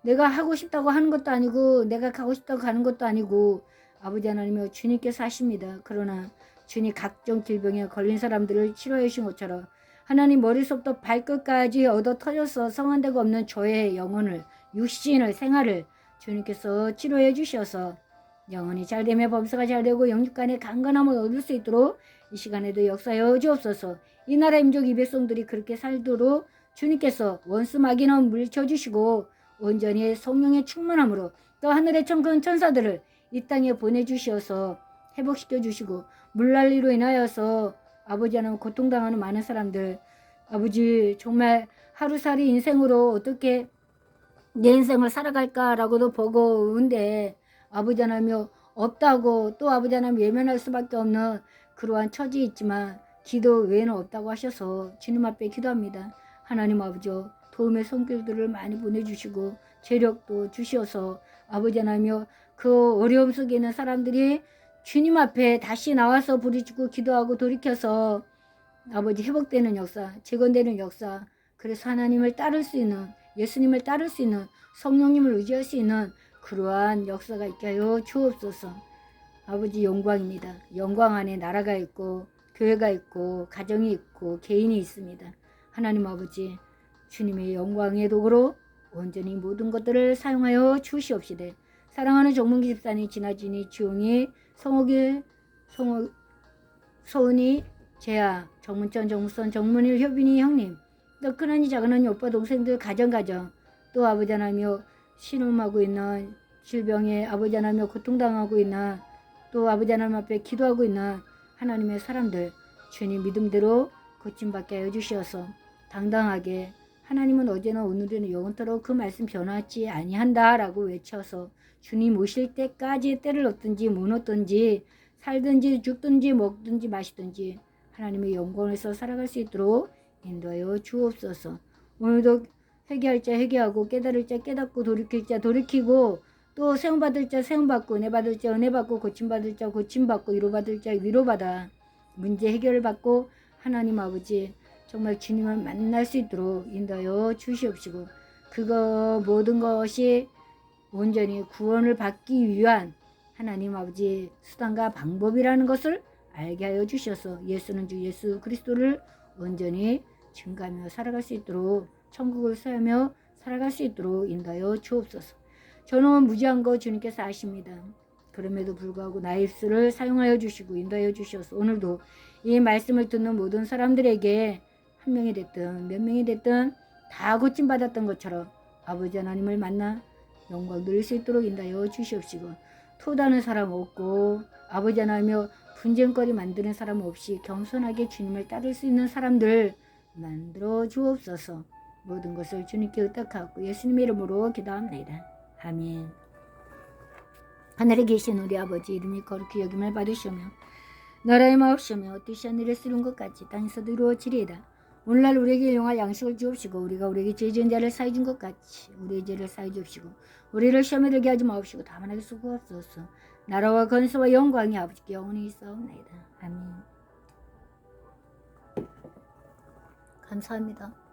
내가 하고 싶다고 하는 것도 아니고 내가 가고 싶다고 가는 것도 아니고 아버지 하나님이여 주님께서 하십니다. 그러나 주님 각종 질병에 걸린 사람들을 치료해 주신 것처럼 하나님 머리속부터 발끝까지 얻어 터져서 성한 데가 없는 저의 영혼을 육신을 생활을 주님께서 치료해 주셔서 영혼이 잘되며 범사가 잘되고 영육간의 강건함을 얻을 수 있도록 이 시간에도 역사하여 주옵소서. 이 나라 민족 이 백성들이 그렇게 살도록 주님께서 원수 마귀는 물리쳐주시고 온전히 성령의 충만함으로 또 하늘의 천군 천사들을 이 땅에 보내주시어서 회복시켜 주시고 물난리로 인하여서 아버지 하나님 고통당하는 많은 사람들 아버지 정말 하루살이 인생으로 어떻게 내 인생을 살아갈까라고도 버거운데 아버지 하나님이여 없다고 또 아버지 하나님 외면할 수밖에 없는 그러한 처지에 있지만 기도 외에는 없다고 하셔서 주님 앞에 기도합니다. 하나님 아버지여 도움의 손길들을 많이 보내주시고 재력도 주셔서 아버지 하나님이여 그 어려움 속에 있는 사람들이 주님 앞에 다시 나와서 부르짖고 기도하고 돌이켜서 아버지 회복되는 역사, 재건되는 역사, 그래서 하나님을 따를 수 있는 예수님을 따를 수 있는 성령님을 의지할 수 있는 그러한 역사가 있게 하여 주옵소서. 아버지 영광입니다. 영광 안에 나라가 있고 교회가 있고 가정이 있고 개인이 있습니다. 하나님 아버지 주님의 영광의 도구로 온전히 모든 것들을 사용하여 주시옵시되 사랑하는 정문기 집사님 지나진이 지용이 성옥일 서은이 재아 정문천 정무선 정문일 효빈이 형님 또 큰언니 작은언니 오빠 동생들 가정 또 아버지 하나님이여 신음하고 있는 질병에 아버지 하나님이여 고통당하고 있는 또 아버지 하나님 앞에 기도하고 있는 하나님의 사람들 주님 믿음대로 고침받게 하여 주시어서 당당하게 하나님은 어제나 오늘은 영원토록 그 말씀 변하지 아니한다라고 외쳐서 주님 오실 때까지 때를 얻든지 못 얻든지 살든지 죽든지 먹든지 마시든지 하나님의 영광에서 살아갈 수 있도록 인도하여 주옵소서. 오늘도 회개할 자 회개하고 깨달을 자 깨닫고 돌이킬 자 돌이키고 또 세움받을 자 세움받고 은혜받을 자 은혜받고 고침받을 자 고침받고 위로받을 자 위로받아 문제 해결을 받고 하나님 아버지 정말 주님을 만날 수 있도록 인도하여 주시옵시고 그거 모든 것이 온전히 구원을 받기 위한 하나님 아버지 수단과 방법이라는 것을 알게 하여 주셔서 예수는 주 예수 그리스도를 온전히 증가하며 살아갈 수 있도록 천국을 소유하며 살아갈 수 있도록 인도하여 주옵소서. 저는 무지한 거 주님께서 아십니다. 그럼에도 불구하고 나의 입술을 사용하여 주시고 인도하여 주셔서 오늘도 이 말씀을 듣는 모든 사람들에게 한 명이 됐든 몇 명이 됐든 다 고침받았던 것처럼 아버지 하나님을 만나 영광 누릴 수 있도록 인도하여 주시옵시고 토다는 사람 없고 아버지 하나님이여 분쟁거리 만드는 사람 없이 겸손하게 주님을 따를 수 있는 사람들 만들어 주옵소서. 모든 것을 주님께 의탁하고 예수님의 이름으로 기도합니다. 아멘. 하늘에 계신 우리 아버지 이름이 거룩히 여김을 받으시오며 나라의 마옵시오며 뜻이 하늘에 쓰는 것 같이 땅에서도 이루어지리이다. 오늘날 우리에게 일용할 양식을 주옵시고 우리가 우리에게 죄 지은 자를 사해 준 것 같이 우리의 죄를 사해 주옵시고 우리를 시험에 들게 하지 마옵시고 다만 하게 수고하옵소서. 나라와 건수와 영광이 아버지께 영원히 있사옵나이다. 아멘. 감사합니다.